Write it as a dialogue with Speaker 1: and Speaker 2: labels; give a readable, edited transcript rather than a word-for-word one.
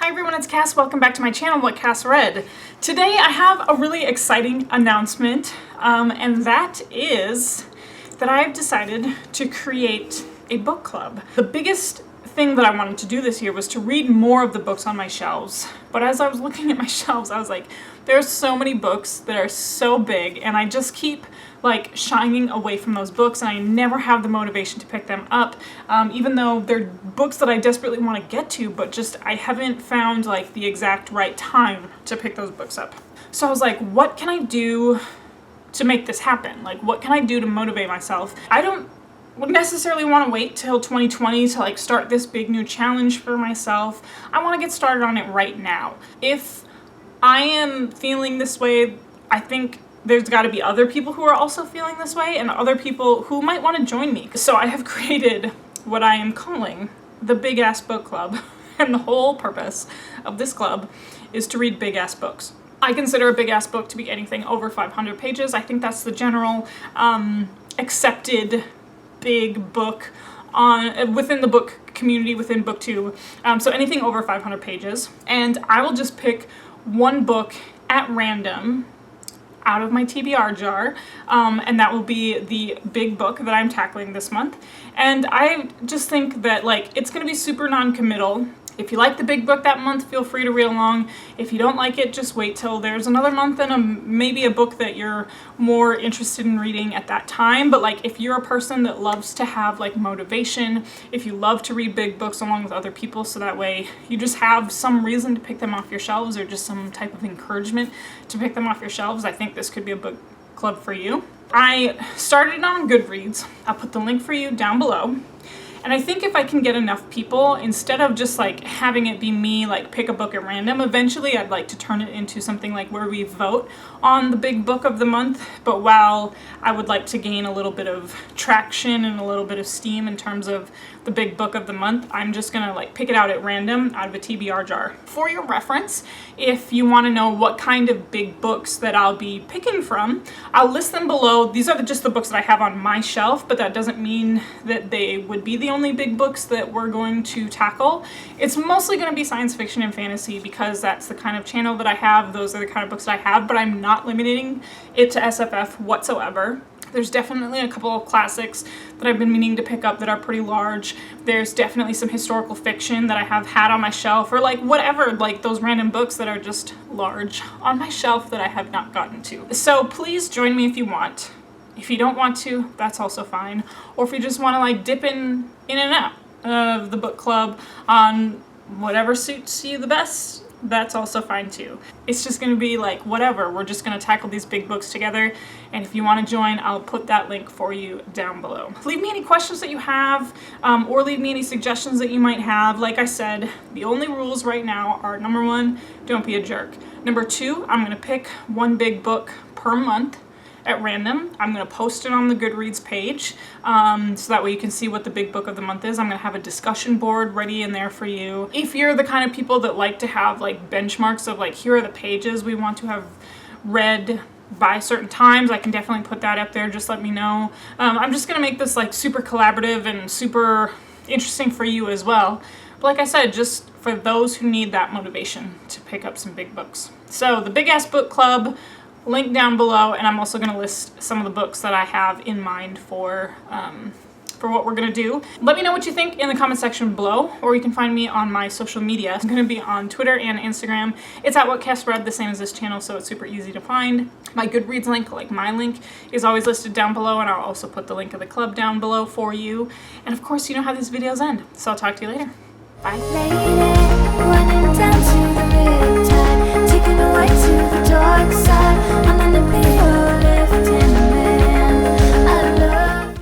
Speaker 1: Hi everyone, it's Cass. Welcome back to my channel, What Cass Read. Today I have a really exciting announcement, and that is that I've decided to create a book club. The biggest thing that I wanted to do this year was to read more of the books on my shelves. But as I was looking at my shelves, I was like, there's so many books that are so big, and I just keep like shying away from those books, and I never have the motivation to pick them up, even though they're books that I desperately want to get to, but just I haven't found like the exact right time to pick those books up. So I was like, what can I do to make this happen? Like, what can I do to motivate myself? I don't necessarily want to wait till 2020 to like start this big new challenge for myself. I want to get started on it right now. If I am feeling this way, I think there's got to be other people who are also feeling this way and other people who might want to join me. So I have created what I am calling the Big Ass Book Club. And the whole purpose of this club is to read big ass books. I consider a big ass book to be anything over 500 pages. I think that's the general accepted big book within the book community, within booktube. So anything over 500 pages. And I will just pick one book at random out of my TBR jar, and that will be the big book that I'm tackling this month. And I just think that like it's gonna be super non-committal. If you like the big book that month, feel free to read along. If you don't like it, just wait till there's another month and maybe a book that you're more interested in reading at that time. But like if you're a person that loves to have like motivation, if you love to read big books along with other people, so that way you just have some reason to pick them off your shelves or just some type of encouragement to pick them off your shelves, I think this could be a book club for you. I started it on Goodreads. I'll put the link for you down below. And I think if I can get enough people, instead of just like having it be me like pick a book at random, eventually I'd like to turn it into something like where we vote on the big book of the month. But while I would like to gain a little bit of traction and a little bit of steam in terms of the big book of the month, I'm just gonna like pick it out at random out of a TBR jar. For your reference, if you want to know what kind of big books that I'll be picking from, I'll list them below. These are just the books that I have on my shelf, but that doesn't mean that they would be the only big books that we're going to tackle. It's mostly going to be science fiction and fantasy because that's the kind of channel that I have. Those are the kind of books that I have, but I'm not limiting it to SFF whatsoever. There's definitely a couple of classics that I've been meaning to pick up that are pretty large. There's definitely some historical fiction that I have had on my shelf, or like whatever, like those random books that are just large on my shelf that I have not gotten to. So please join me if you want. If you don't want to, that's also fine. Or if you just want to like dip in and out of the book club on whatever suits you the best, that's also fine too. It's just going to be like whatever. We're just going to tackle these big books together. And if you want to join, I'll put that link for you down below. Leave me any questions that you have, or leave me any suggestions that you might have. Like I said, the only rules right now are: number one, don't be a jerk. Number two, I'm going to pick one big book per month at random. I'm going to post it on the Goodreads page, so that way you can see what the big book of the month is. I'm going to have a discussion board ready in there for you. If you're the kind of people that like to have like benchmarks of like, here are the pages we want to have read by certain times, I can definitely put that up there. Just let me know. I'm just going to make this like super collaborative and super interesting for you as well. But like I said, just for those who need that motivation to pick up some big books. So the Big Ass Book Club, link down below, and I'm also going to list some of the books that I have in mind for what we're going to do. Let me know what you think in the comment section below, or you can find me on my social media. I'm going to be on Twitter and Instagram. It's at What Cass Read, the same as this channel, so it's super easy to find. My Goodreads link, like my link, is always listed down below, and I'll also put the link of the club down below for you. And of course, you know how these videos end, so I'll talk to you later. Bye.